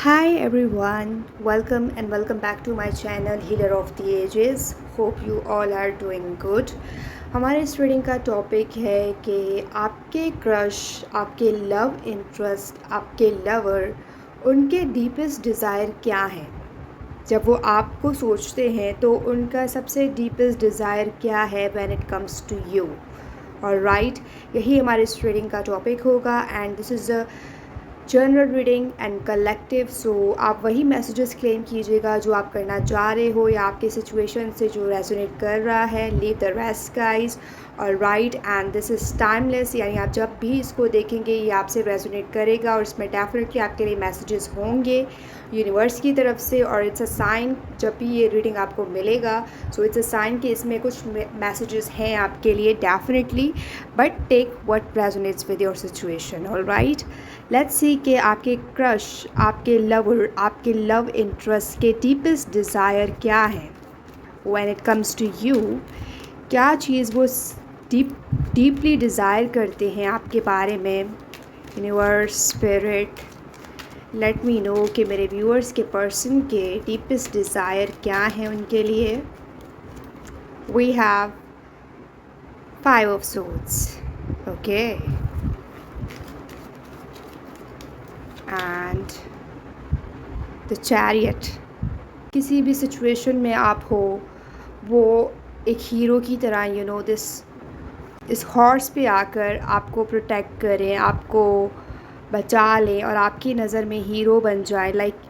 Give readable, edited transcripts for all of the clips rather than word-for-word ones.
Hi everyone, welcome back to my channel Healer of the Ages. Hope you all are doing good. हमारे इस reading का topic है कि आपके crush, आपके लव इंटरेस्ट, आपके लवर, उनके डीपेस्ट डिज़ायर क्या है। जब वो आपको सोचते हैं तो उनका सबसे डीपेस्ट डिज़ायर क्या है when it comes to you. और राइट, यही हमारे इस रीडिंग का टॉपिक होगा and this is a general reading and collective. So आप वही मैसेजेस क्लेम कीजिएगा जो आप करना चाह रहे हो या आपके सिचुएशन से जो रेजोनेट कर रहा है। Leave the rest guys. और right, and this is timeless, यानी आप जब भी इसको देखेंगे ये आपसे रेजोनेट करेगा और इसमें डेफिनेटली आपके लिए मैसेजेस होंगे यूनिवर्स की तरफ से। और इट्स अ साइन, जब भी ये रीडिंग आपको मिलेगा सो इट्स अ साइन कि इसमें कुछ मैसेजेस हैं आपके लिए definitely, but take what resonates with your situation. Alright, let's see कि आपके क्रश, आपके लवर, आपके लव इंटरेस्ट के डीपेस्ट डिज़ायर क्या है when it comes to you. क्या चीज़ वो डीपली डिज़ायर करते हैं आपके बारे में। Universe, spirit, let me know कि मेरे व्यूअर्स के पर्सन के डीपेस्ट डिज़ायर क्या हैं उनके लिए। We have 5 of swords, okay, and the chariot. किसी भी सिचुएशन में आप हो, वो एक हीरो की तरह दिस इस हॉर्स पे आकर आपको प्रोटेक्ट करें, आपको बचा लें और आपकी नज़र में हीरो बन जाए, लाइक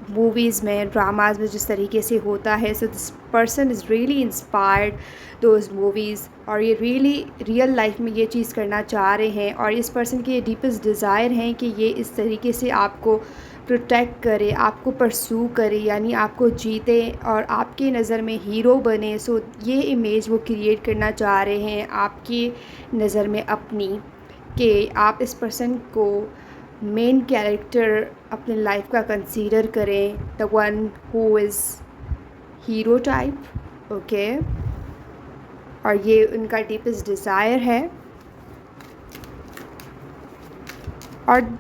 मूवीज़ में, ड्रामाज में जिस तरीके से होता है। सो this person is really inspired those movies और ये रियल लाइफ में ये चीज़ करना चाह रहे हैं। और इस पर्सन की ये डीपेस्ट डिज़ायर हैं कि ये इस तरीके से आपको प्रोटेक्ट करे, आपको परसू करे, यानी आपको जीते और आपकी नज़र में हीरो बने। सो ये इमेज वो क्रिएट करना चाह रहे हैं आपकी नज़र में अपनी, कि आप इस पर्सन को मेन कैरेक्टर अपने लाइफ का कंसीडर करें, the one who is hero type, okay. और ये उनका डीपेस्ट डिज़ायर है। और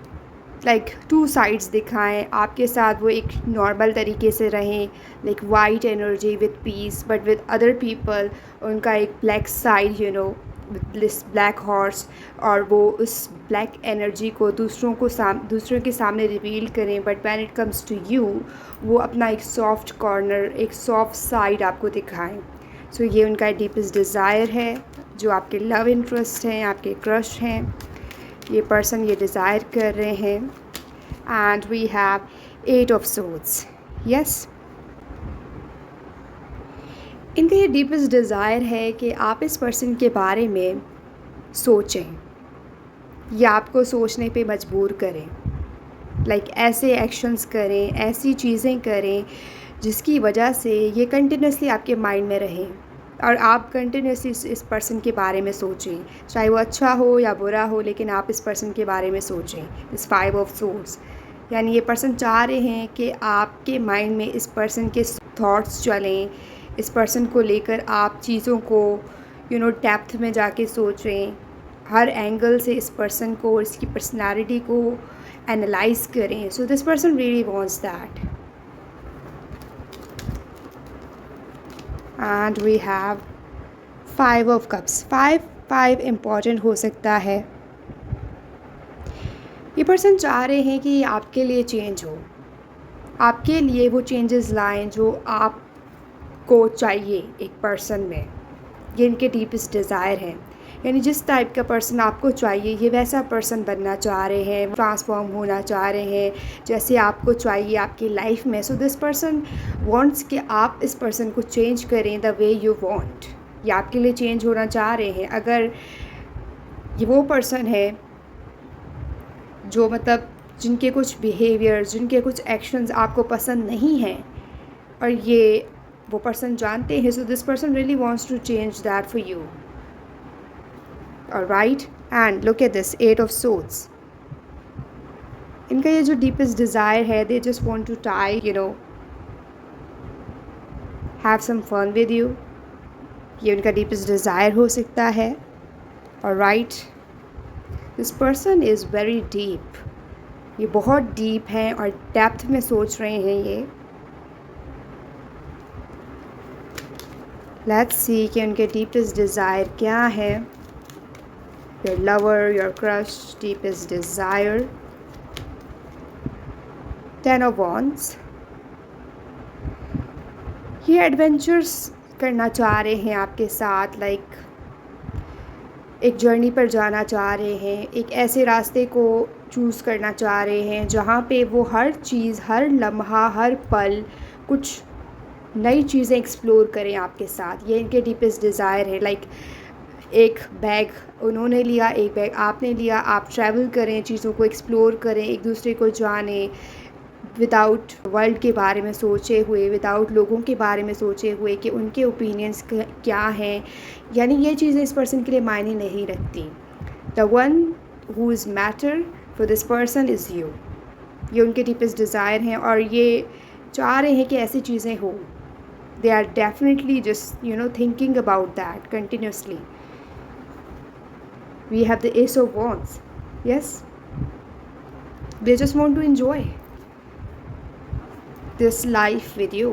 लाइक टू साइड्स दिखाएं, आपके साथ वो एक नॉर्मल तरीके से रहें, like white energy with piece, but with other people उनका एक black side, with this black horse. और वो उस ब्लैक एनर्जी को दूसरों के सामने रिवील करें, but when it comes to you वो अपना एक सॉफ्ट कॉर्नर, एक सॉफ्ट साइड आपको दिखाएं। सो ये उनका डीपेस्ट डिज़ायर है। जो आपके लव इंटरेस्ट हैं, आपके क्रश हैं, ये पर्सन ये डिज़ायर कर रहे हैं। And we have 8 of swords, yes. इनका ये डीपेस्ट डिज़ायर है कि आप इस पर्सन के बारे में सोचें या आपको सोचने पे मजबूर करें, लाइक ऐसे एक्शंस करें, ऐसी चीज़ें करें जिसकी वजह से ये कंटिन्यूसली आपके माइंड में रहें और आप कंटिन्यूसली इस पर्सन के बारे में सोचें, चाहे वो अच्छा हो या बुरा हो, लेकिन आप इस पर्सन के बारे में सोचें। इस 5 of swords, यानी ये पर्सन चाह रहे हैं कि आपके माइंड में इस पर्सन के थॉट्स चलें, इस पर्सन को लेकर आप चीज़ों को डेप्थ में जाके सोचें, हर एंगल से इस पर्सन को, इसकी पर्सनालिटी को एनालाइज करें। So this person really wants that. And we have 5 of cups। 5 important हो सकता है। ये पर्सन चाह रहे हैं कि आपके लिए चेंज हो, आपके लिए वो चेंजेस लाएं जो आपको चाहिए एक पर्सन में। ये इनके डीपेस्ट डिज़ायर हैं, यानी जिस टाइप का पर्सन आपको चाहिए ये वैसा पर्सन बनना चाह रहे हैं, ट्रांसफॉर्म होना चाह रहे हैं जैसे आपको चाहिए आपकी लाइफ में। सो दिस पर्सन वांट्स कि आप इस पर्सन को चेंज करें द वे यू वांट। ये आपके लिए चेंज होना चाह रहे हैं। अगर ये वो पर्सन है जो जिनके कुछ बिहेवियर्स, जिनके कुछ एक्शंस आपको पसंद नहीं हैं और ये वो पर्सन जानते हैं, so this person really wants to change that for you. Alright, and look at this 8 of swords। इनका ये जो डीपेस्ट डिज़ायर है, they just want to tie have some fun with you. ये उनका डीपेस्ट डिज़ायर हो सकता है। Alright, this person is very deep ये बहुत डीप हैं और डेप्थ में सोच रहे हैं ये। लेट्स सी कि उनके डीपेस्ट डिज़ायर क्या है। Your lover, your crush, deepest desire. 10 of wands. ये एडवेंचर्स करना चाह रहे हैं आपके साथ, लाइक एक जर्नी पर जाना चाह रहे हैं, एक ऐसे रास्ते को चूज़ करना चाह रहे हैं जहाँ पे वो हर चीज़, हर लम्हा, हर पल कुछ नई चीज़ें एक्सप्लोर करें आपके साथ। ये इनके डीपेस्ट डिज़ायर है। लाइक एक बैग उन्होंने लिया, एक बैग आपने लिया, आप ट्रैवल करें, चीज़ों को एक्सप्लोर करें, एक दूसरे को जानें, विदाउट वर्ल्ड के बारे में सोचे हुए, विदाउट लोगों के बारे में सोचे हुए कि उनके ओपिनियंस क्या हैं। यानी ये चीज़ें इस पर्सन के लिए मायने नहीं रखती। The one who is matter for this person is you. ये उनके डीपेस्ट डिज़ायर हैं और ये चाह रहे हैं कि ऐसी चीज़ें हो। They are definitely just thinking about that continuously. We have the ace of wands. Yes, they just want to enjoy this life with you.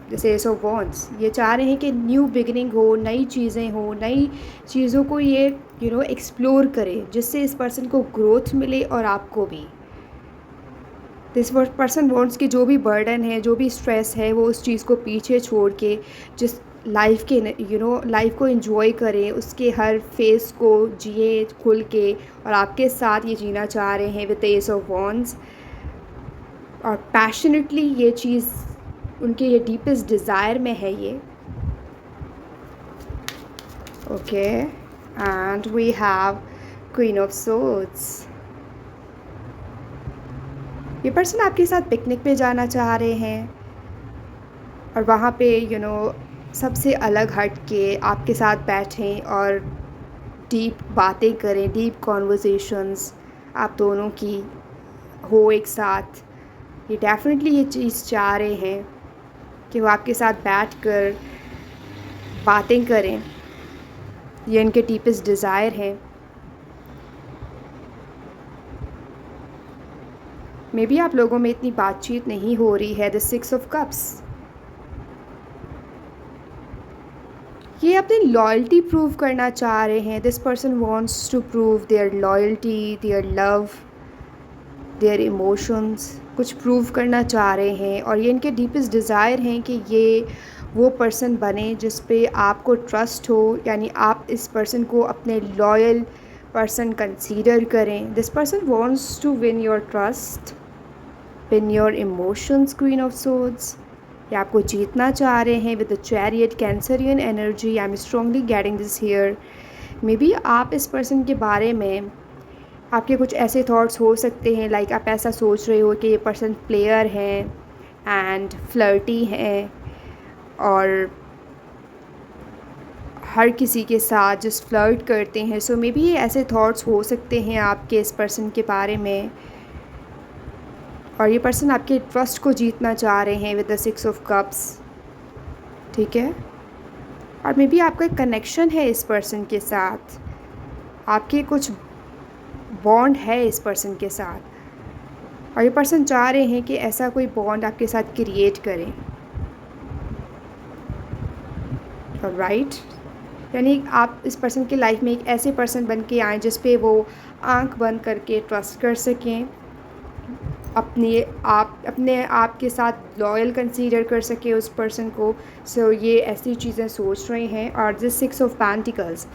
This ace of wands, ये चाह रहे हैं कि न्यू बिगिनिंग हो, नई चीज़ें हो, नई चीज़ों को ये एक्सप्लोर करें, जिससे इस पर्सन को ग्रोथ मिले और आपको भी। दिस पर्सन वॉन्ट्स कि जो भी बर्डन है, जो भी स्ट्रेस है, वो उस चीज़ को पीछे छोड़ के जिस लाइफ के लाइफ को एंजॉय करें, उसके हर फेस को जिए खुल के, और आपके साथ ये जीना चाह रहे हैं with the ace of wands. और पैशनेटली ये चीज़ उनके ये डीपेस्ट डिज़ायर में है ये। Okay, and we have queen of swords. ये पर्सन आपके साथ पिकनिक पे जाना चाह रहे हैं और वहाँ पे सबसे अलग हट के आपके साथ बैठें और डीप बातें करें, डीप कॉन्वर्सेशंस आप दोनों की हो एक साथ। ये डेफिनेटली ये चीज़ चाह रहे हैं कि वो आपके साथ बैठकर बातें करें। ये इनके डीपेस्ट डिज़ायर है। मे बी आप लोगों में इतनी बातचीत नहीं हो रही है। द 6 ऑफ कप्स, ये अपनी लॉयल्टी प्रूव करना चाह रहे हैं। This person wants to prove their loyalty, their love, their emotions, कुछ प्रूव करना चाह रहे हैं। और ये इनके डीपेस्ट डिज़ायर हैं कि ये वो पर्सन बने जिस पे आपको ट्रस्ट हो, यानी आप इस पर्सन को अपने लॉयल पर्सन कंसीडर करें। This person wants to win your trust, win your emotions, queen of swords. ये आपको जीतना चाह रहे हैं with the chariot, Cancerian energy. I am strongly getting this here. Maybe आप इस पर्सन के बारे में, आपके कुछ ऐसे थॉट्स हो सकते हैं, लाइक आप ऐसा सोच रहे हो कि ये पर्सन प्लेयर हैं एंड फ्लर्टी हैं और हर किसी के साथ जस्ट फ्लर्ट करते हैं। सो मे बी ये ऐसे थॉट्स हो सकते हैं आपके इस पर्सन के बारे में। और ये पर्सन आपके ट्रस्ट को जीतना चाह रहे हैं विद द 6 ऑफ कप्स। ठीक है, और मे बी आपका एक कनेक्शन है इस पर्सन के साथ, आपके कुछ बॉन्ड है इस पर्सन के साथ, और ये पर्सन चाह रहे हैं कि ऐसा कोई बॉन्ड आपके साथ क्रिएट करें। राइट, यानी आप इस पर्सन की लाइफ में एक ऐसे पर्सन बन के आएँ जिस पे वो आंख बंद करके ट्रस्ट कर सकें, अपने आप के साथ लॉयल कंसीडर कर सके उस पर्सन को। सो ये ऐसी चीज़ें सोच रहे हैं। और दिस 6 ऑफ पेंटिकल्स,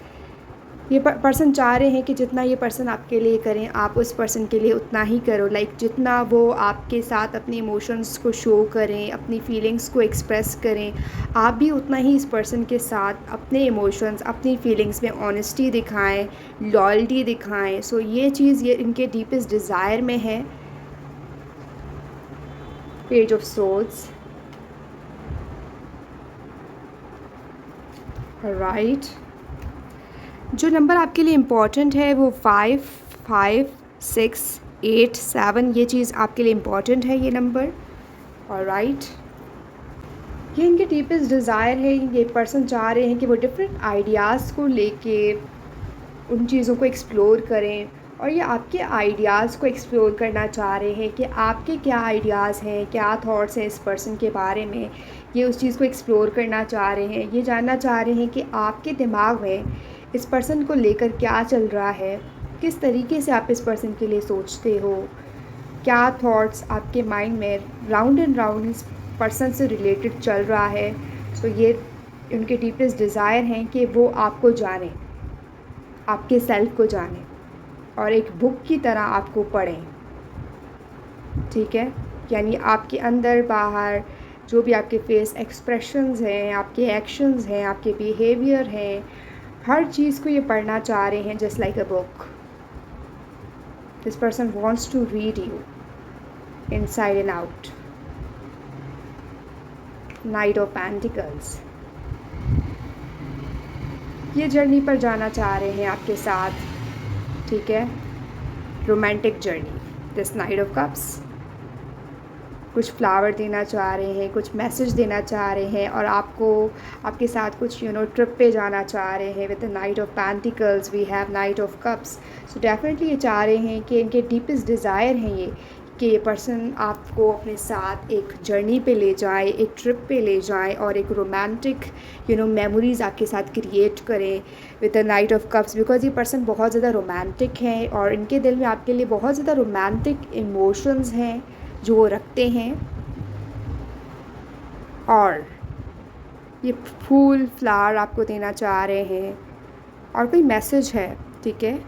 ये पर्सन चाह रहे हैं कि जितना ये पर्सन आपके लिए करें, आप उस पर्सन के लिए उतना ही करो। लाइक जितना वो आपके साथ अपने इमोशंस को शो करें, अपनी फीलिंग्स को एक्सप्रेस करें, आप भी उतना ही इस पर्सन के साथ अपने इमोशंस, अपनी फीलिंग्स में ऑनेस्टी दिखाएं, लॉयल्टी दिखाएं। सो ये चीज़ ये इनके डीपेस्ट डिज़ायर में है। Page of swords, right. जो नंबर आपके लिए इम्पॉर्टेंट है वो 5, 5, 6, 8, 7, ये चीज़ आपके लिए इम्पॉर्टेंट है, ये नंबर। और राइट, ये इनके डीपेस्ट डिज़ायर है। ये पर्सन चाह रहे हैं कि वो डिफरेंट आइडियाज़ को लेके उन चीज़ों को एक्सप्लोर करें, और ये आपके आइडियाज़ को एक्सप्लोर करना चाह रहे हैं कि आपके क्या आइडियाज़ हैं, क्या थॉट्स हैं इस पर्सन के बारे में। ये उस चीज़ को एक्सप्लोर करना चाह रहे हैं, ये जानना चाह रहे हैं कि आपके दिमाग में इस पर्सन को लेकर क्या चल रहा है, किस तरीके से आप इस पर्सन के लिए सोचते हो, क्या थॉट्स आपके माइंड में राउंड एंड राउंड इस पर्सन से रिलेटेड चल रहा है। सो ये उनके डीपेस्ट डिज़ायर हैं कि वो आपको जाने, आपके सेल्फ को जाने और एक बुक की तरह आपको पढ़ें। ठीक है, यानी आपके अंदर बाहर जो भी आपके फेस एक्सप्रेशंस हैं, आपके एक्शंस हैं, आपके बिहेवियर हैं, हर चीज़ को ये पढ़ना चाह रहे हैं just like a book. This person wants to read you inside and out. Knight of pentacles, ये जर्नी पर जाना चाह रहे हैं आपके साथ। ठीक है, romantic journey. This knight of cups कुछ फ्लावर देना चाह रहे हैं, कुछ मैसेज देना चाह रहे हैं और आपको आपके साथ कुछ ट्रिप पे जाना चाह रहे हैं। With the knight of pentacles we have knight of cups. So definitely ये चाह रहे हैं कि इनके डीपेस्ट डिज़ायर हैं ये कि ये पर्सन आपको अपने साथ एक जर्नी पे ले जाए, एक ट्रिप पे ले जाए और एक रोमांटिक मेमोरीज़ आपके साथ क्रिएट करें with the knight of cups. Because ये पर्सन बहुत ज़्यादा रोमांटिक हैं और इनके दिल में आपके लिए बहुत ज़्यादा रोमांटिक इमोशंस हैं जो वो रखते हैं। और ये फूल फ्लावर आपको देना चाह रहे हैं और कोई मैसेज है। ठीक है,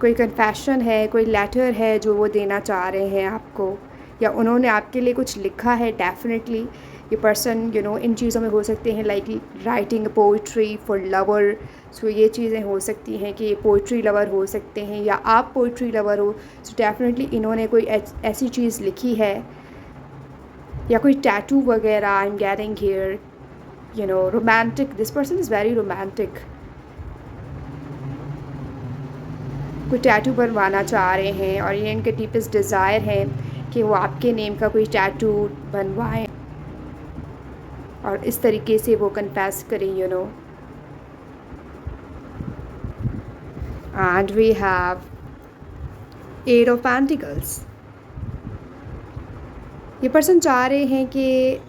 कोई कन्फेशन है, कोई लेटर है जो वो देना चाह रहे हैं आपको, या उन्होंने आपके लिए कुछ लिखा है। डेफिनेटली ये पर्सन इन चीज़ों में हो सकते हैं like writing poetry for lover. So ये चीज़ें हो सकती हैं कि ये पोइट्री लवर हो सकते हैं या आप पोइट्री लवर हो। सो डेफिनेटली इन्होंने कोई ऐसी चीज़ लिखी है या कोई टैटू वगैरह। आई am getting here romantic, this person is very romantic. कोई टैटू बनवाना चाह रहे हैं और ये इनके डीपेस्ट डिज़ायर है कि वो आपके नेम का कोई टैटू बनवाएं और इस तरीके से वो कन्फेस करें and we have eight of pentacles. ये पर्सन चाह रहे हैं कि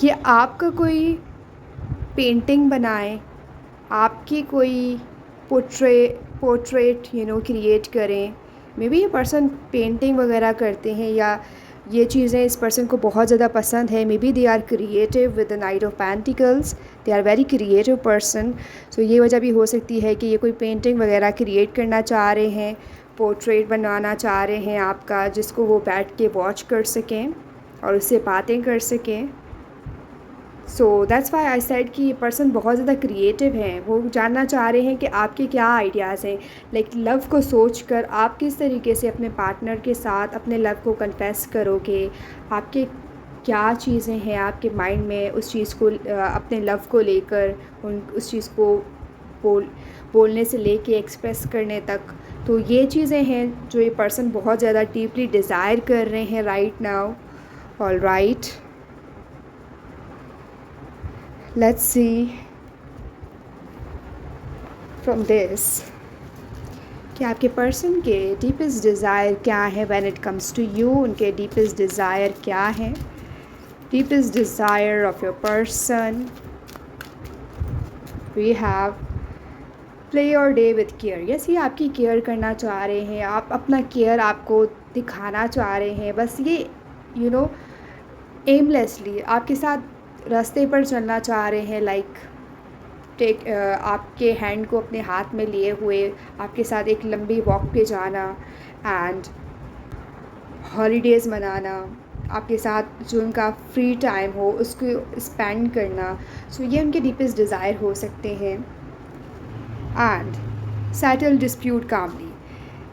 ये आपका कोई पेंटिंग बनाए, आपकी कोई पोर्ट्रेट क्रिएट करें। मे बी ये पर्सन पेंटिंग वगैरह करते हैं या ये चीज़ें इस पर्सन को बहुत ज़्यादा पसंद है। Maybe they are creative with the knight of pentacles, they are very creative person. So ये वजह भी हो सकती है कि ये कोई पेंटिंग वगैरह क्रिएट करना चाह रहे हैं, पोर्ट्रेट बनाना चाह रहे हैं आपका, जिसको वो बैठ के वॉच कर सकें और उससे बातें कर सकें। So that's why I said कि ये पर्सन बहुत ज़्यादा क्रिएटिव हैं। वो जानना चाह रहे हैं कि आपके क्या आइडियाज़ हैं, लाइक लव को सोच कर आप किस तरीके से अपने पार्टनर के साथ अपने लव को कन्फेस करोगे, आपके क्या चीज़ें हैं आपके माइंड में उस चीज़ को अपने लव को लेकर, उस चीज़ को बोलने से लेके एक्सप्रेस करने तक। तो ये चीज़ें हैं जो ये पर्सन बहुत ज़्यादा डीपली डिज़ायर कर रहे हैं right now. All right, let's see from this कि आपके पर्सन के डीपेस्ट डिज़ायर क्या है when it comes to you. उनके डीपेस्ट डिज़ायर क्या है, deepest desire of your person. We have play your day with care. Yes, ये आपकी केयर करना चाह रहे हैं, आप अपना केयर आपको दिखाना चाह रहे हैं। बस ये एमलेसली आपके साथ रास्ते पर चलना चाह रहे हैं, लाइक आपके हैंड को अपने हाथ में लिए हुए आपके साथ एक लंबी वॉक पे जाना एंड हॉलीडेज़ मनाना, आपके साथ जो उनका फ्री टाइम हो उसको स्पेंड करना। सो ये उनके डीपेस्ट डिज़ायर हो सकते हैं। एंड सेटल डिस्प्यूट कामली,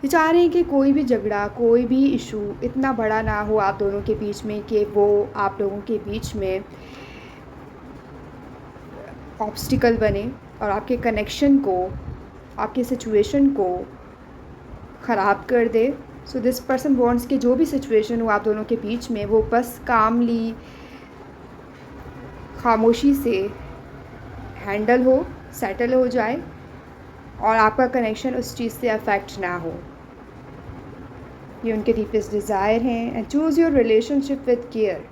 ये चाह रहे हैं कि कोई भी झगड़ा, कोई भी इशू इतना बड़ा ना हो आप दोनों के बीच में कि वो आप लोगों के बीच में ऑब्स्टिकल बने और आपके कनेक्शन को, आपके सिचुएशन को ख़राब कर दे। सो दिस पर्सन वांट्स कि जो भी सिचुएशन हो आप दोनों के बीच में वो बस कामली, खामोशी से हैंडल हो, सेटल हो जाए और आपका कनेक्शन उस चीज़ से अफेक्ट ना हो। ये उनके डीपेस्ट डिज़ायर हैं। And choose your relationship with care.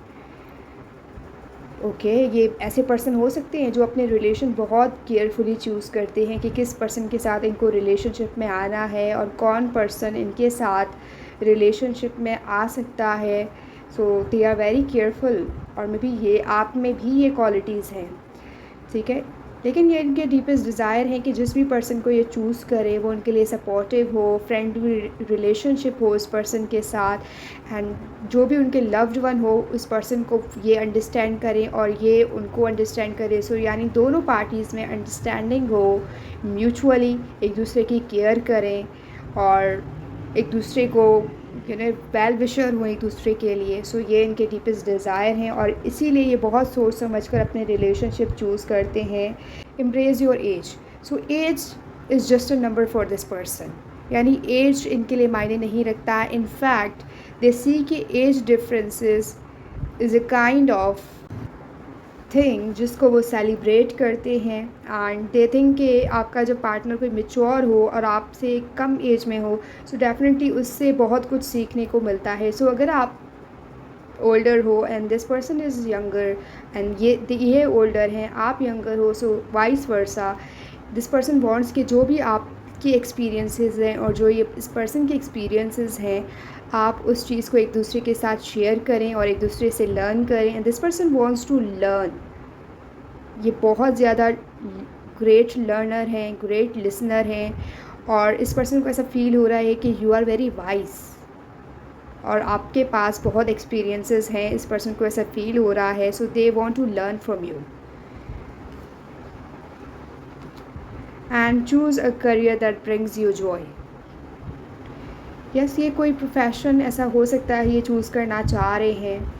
Okay, ये ऐसे पर्सन हो सकते हैं जो अपने रिलेशन बहुत केयरफुली चूज़ करते हैं कि किस पर्सन के साथ इनको रिलेशनशिप में आना है और कौन पर्सन इनके साथ रिलेशनशिप में आ सकता है। So they are very careful, और मे बी ये आप में भी ये क्वालिटीज़ हैं, ठीक है। लेकिन ये इनके डीपेस्ट डिज़ायर हैं कि जिस भी पर्सन को ये चूज़ करे वो उनके लिए सपोर्टिव हो, फ्रेंडली रिलेशनशिप हो उस पर्सन के साथ। एंड जो भी उनके लव्ड वन हो उस पर्सन को ये अंडरस्टैंड करें और ये उनको अंडरस्टैंड करे। सो यानी दोनों पार्टीज़ में अंडरस्टैंडिंग हो, म्यूचुअली एक दूसरे की केयर करें और एक दूसरे को वेल विशर हो एक दूसरे के लिए। सो ये इनके डीपेस्ट डिज़ायर हैं और इसीलिए ये बहुत सोच समझ कर अपने रिलेशनशिप चूज़ करते हैं। Embrace your age. So age is just a number for this person, यानी एज इनके लिए मायने नहीं रखता। इन फैक्ट दे सी कि age differences is a kind of thing जिसको वो सेलिब्रेट करते हैं। एंड दे थिंक कि आपका जब पार्टनर कोई मैच्योर हो और आपसे कम एज में हो, सो डेफिनेटली उससे बहुत कुछ सीखने को मिलता है। सो अगर आप ओल्डर हो and this person is younger and ये ओल्डर हैं, आप यंगर हो, so vice versa, this person wants कि जो भी आपकी एक्सपीरियंसेस हैं और जो ये इस पर्सन के एक्सपीरियंसेस हैं, आप उस चीज़ को एक दूसरे के साथ शेयर करें और एक दूसरे से लर्न करें। And this person wants to learn. ये बहुत ज़्यादा ग्रेट लर्नर हैं, ग्रेट लिसनर हैं, और इस पर्सन को ऐसा फील हो रहा है कि यू आर वेरी वाइज और आपके पास बहुत एक्सपीरियंसेस हैं। इस पर्सन को ऐसा फील हो रहा है। So they want to learn from you and choose a career that brings you joy. Yes, ये कोई प्रोफेशन ऐसा हो सकता है ये चूज़ करना चाह रहे हैं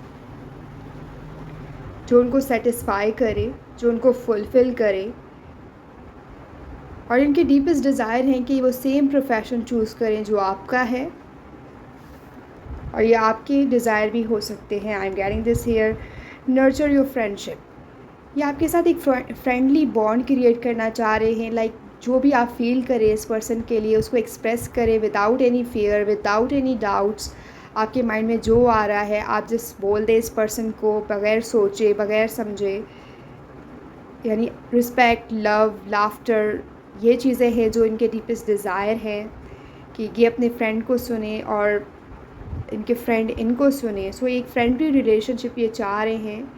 जो उनको सेटिस्फाई करे, जो उनको फुलफ़िल करे। और इनके डीपेस्ट डिज़ायर हैं कि वो सेम प्रोफेशन चूज़ करें जो आपका है, और ये आपके डिज़ायर भी हो सकते हैं। आई am getting this here. Nurture your friendship. ये आपके साथ एक फ्रेंडली बॉन्ड क्रिएट करना चाह रहे हैं। लाइक जो भी आप फील करें इस पर्सन के लिए उसको एक्सप्रेस करें without any fear, without any doubts. आपके माइंड में जो आ रहा है आप जस्ट बोल दें इस पर्सन को, बग़ैर सोचे, बग़ैर समझे। यानी रिस्पेक्ट, लव, लाफ्टर, ये चीज़ें हैं जो इनके डीपेस्ट डिज़ायर हैं कि ये अपने फ्रेंड को सुने और इनके फ्रेंड इनको सुने। सो एक फ्रेंडली रिलेशनशिप ये चाह रहे हैं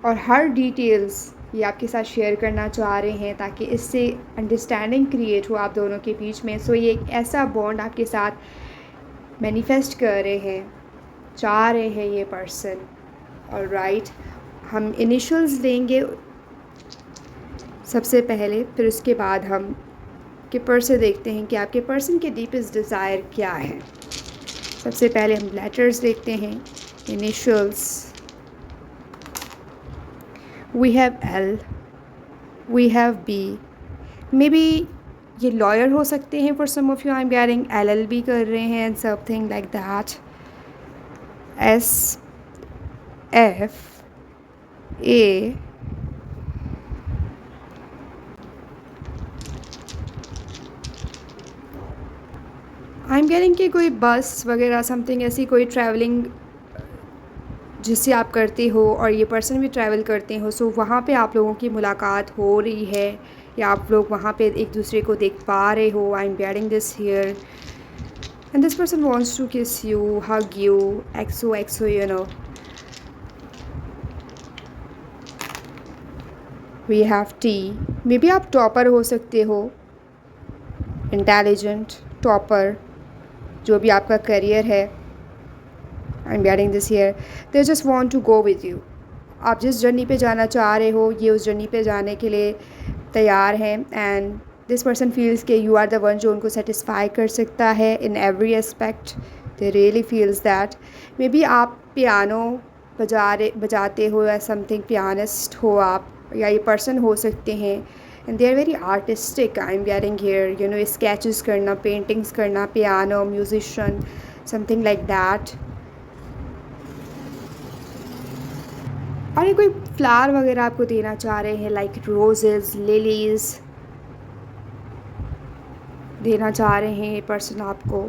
और हर डिटेल्स ये आपके साथ शेयर करना चाह रहे हैं ताकि इससे अंडरस्टैंडिंग क्रिएट हो आप दोनों के बीच में। सो ये एक ऐसा बॉन्ड आपके साथ मैनिफेस्ट कर रहे हैं, चाह रहे हैं ये पर्सन। और राइट, हम इनिशियल्स देंगे सबसे पहले, फिर उसके बाद हम के पर्सन देखते हैं कि आपके पर्सन के डीपेस्ट डिज़ायर क्या है। सबसे पहले हम लेटर्स देखते हैं, initials. We have L, we have B. Maybe ये लॉयर हो सकते हैं for some of you. I am getting LLB कर रहे हैं and something like that. SF, A, I am getting कि कोई बस वगैरह समथिंग ऐसी कोई ट्रैवलिंग जिससे आप करते हो और ये पर्सन भी ट्रैवल करते हो। सो वहाँ पे आप लोगों की मुलाकात हो रही है या आप लोग वहाँ पे एक दूसरे को देख पा रहे हो। I am getting this here and this person wants to kiss you, hug you, XOXO, you know. We have T। Maybe आप टॉपर हो सकते हो, इंटेलिजेंट टॉपर, जो भी आपका करियर है। I am getting this here. They just want to go with you. आप जिस जर्नी पे जाना चाह रहे हो ये उस जर्नी पे जाने के लिए तैयार हैं। एंड दिस पर्सन फील्स कि यू आर द वन जो उनको सेटिस्फाई कर सकता है in every aspect. They really feels that. May be आप पियानो बजाते हो या समथिंग, पियानिस्ट हो आप, या ये पर्सन हो सकते हैं। And they are very artistic. I am getting here, you know, sketches करना, पेंटिंग्स करना, piano, musician, something like that. और ये कोई फ्लावर वगैरह आपको देना चाह रहे हैं, लाइक रोजेज़, लिलीज़, देना चाह रहे हैं ये पर्सन आपको,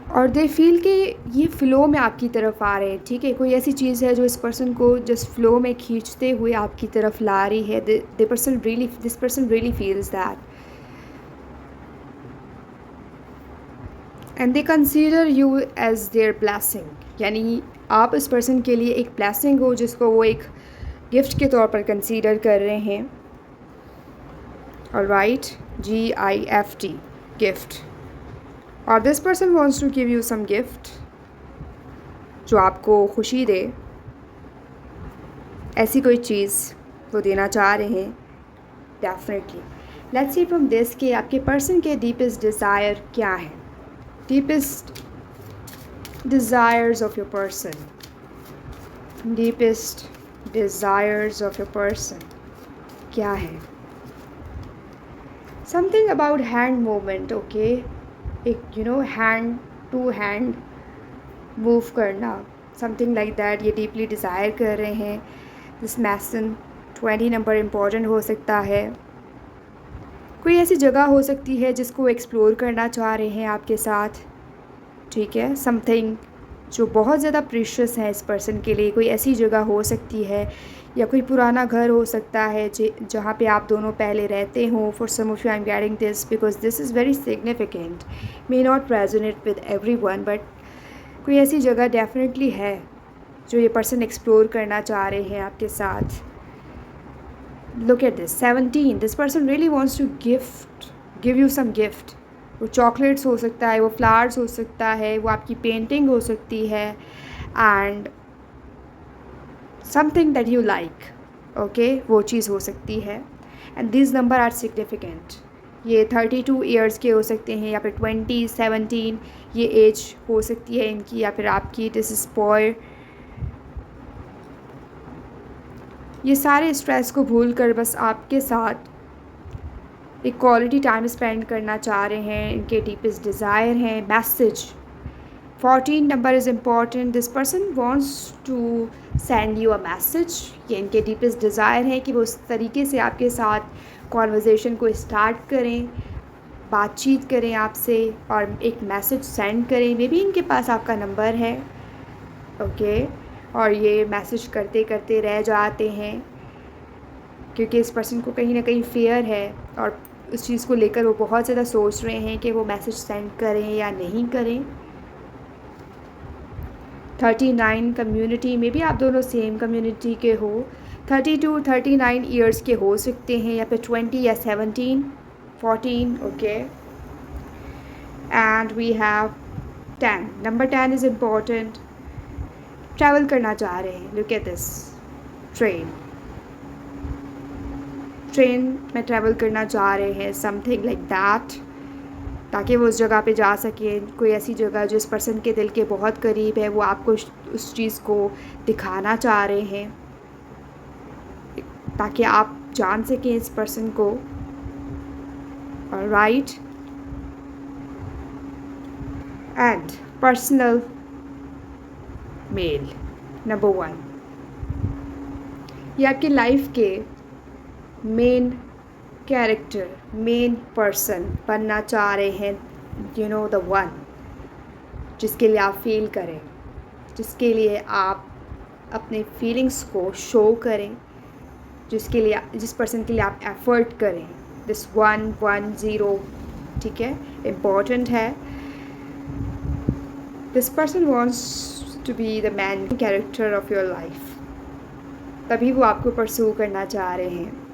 और दे फील कि ये फ़्लो में आपकी तरफ आ रहे हैं, ठीक है। कोई ऐसी चीज़ है जो इस पर्सन को जस्ट फ़्लो में खींचते हुए आपकी तरफ ला रही है। This person really feels that, and they consider you as their blessing, यानी आप इस पर्सन के लिए एक ब्लेसिंग हो जिसको वो एक गिफ्ट के तौर पर कंसीडर कर रहे हैं। Alright, GIFT, gift. और this person wants to give you some gift जो आपको खुशी दे, ऐसी कोई चीज़ वो देना चाह रहे हैं definitely. Let's see from this कि आपके पर्सन के डीपेस्ट डिज़ायर क्या है, deepest desires of your person, deepest desires of your person क्या है। Something about hand movement, okay, एक हैंड टू हैंड मूव करना, समथिंग लाइक दैट, ये डीपली डिज़ायर कर रहे हैं। दिस मैसन 20 नंबर इम्पॉर्टेंट हो सकता है। कोई ऐसी जगह हो सकती है जिसको एक्सप्लोर करना चाह रहे हैं आपके साथ, ठीक है। समथिंग जो बहुत ज़्यादा प्रीशियस है इस पर्सन के लिए, कोई ऐसी जगह हो सकती है, या कोई पुराना घर हो सकता है जहाँ पे आप दोनों पहले रहते हों। For some of you I am getting this because this is very significant, may not resonate with everyone, but कोई ऐसी जगह डेफिनेटली है जो ये पर्सन एक्सप्लोर करना चाह रहे हैं आपके साथ। Look at this 17, this person really wants to give you some gift. वो चॉकलेट्स हो सकता है, वो फ्लावर्स हो सकता है, वो आपकी पेंटिंग हो सकती है, and something that you like, okay, वो चीज़ हो सकती है। And this number are significant, ये 32 ईयर्स के हो सकते हैं, या फिर 20, 17 ये एज हो सकती है इनकी, या फिर आपकी। दिस इज़ बॉय, ये सारे स्ट्रेस को भूल कर बस आपके साथ एक क्वालिटी टाइम स्पेंड करना चाह रहे हैं, इनके डीपेस्ट डिज़ायर हैं। Message 14 number is important, this person wants to send you a message, ये इनके डीपेस्ट डिज़ायर है कि वो उस तरीके से आपके साथ कॉन्वर्जेसन को स्टार्ट करें, बातचीत करें आपसे और एक मैसेज सेंड करें। मे बी इनके पास आपका नंबर है, ओके, और ये मैसेज करते करते रह जाते हैं क्योंकि इस पर्सन को कहीं ना कहीं फियर है, और उस चीज़ को लेकर वो बहुत ज़्यादा सोच रहे हैं कि वो मैसेज सेंड करें या नहीं करें। 39 कम्युनिटी, में भी आप दोनों सेम कम्युनिटी के हो। 32, 39 ईयर्स के हो सकते हैं, या फिर 20 या 17, 14, okay. And we have 10, number 10 is important. Travel करना चाह रहे हैं, लुक एट दिस, ट्रेन में ट्रैवल करना चाह रहे हैं, समथिंग लाइक दैट, ताकि वो उस जगह पे जा सकें। कोई ऐसी जगह जो इस पर्सन के दिल के बहुत करीब है, वो आपको उस चीज़ को दिखाना चाह रहे हैं ताकि आप जान सकें इस पर्सन को। Alright, and personal mail number 1, ये आपकी लाइफ के मेन कैरेक्टर, मेन पर्सन बनना चाह रहे हैं। यू नो द वन जिसके लिए आप फील करें, जिसके लिए आप अपने फीलिंग्स को शो करें, जिस पर्सन के लिए आप एफर्ट करें। दिस 110, ठीक है, इम्पॉर्टेंट है। This person wants to be the main character of your life, तभी वो आपको परस्यू करना चाह रहे हैं।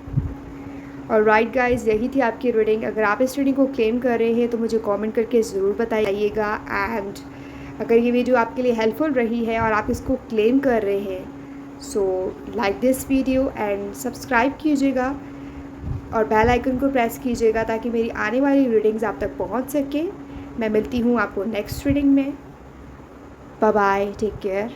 और राइट गाइज, यही थी आपकी रीडिंग। अगर आप इस रीडिंग को क्लेम कर रहे हैं तो मुझे कमेंट करके ज़रूर बताइएगा। एंड अगर ये वीडियो आपके लिए हेल्पफुल रही है और आप इसको क्लेम कर रहे हैं, so like this video and subscribe कीजिएगा और बेल आइकन को प्रेस कीजिएगा ताकि मेरी आने वाली रीडिंग्स आप तक पहुंच सकें। मैं मिलती हूँ आपको नेक्स्ट रीडिंग में। Bye bye, take care.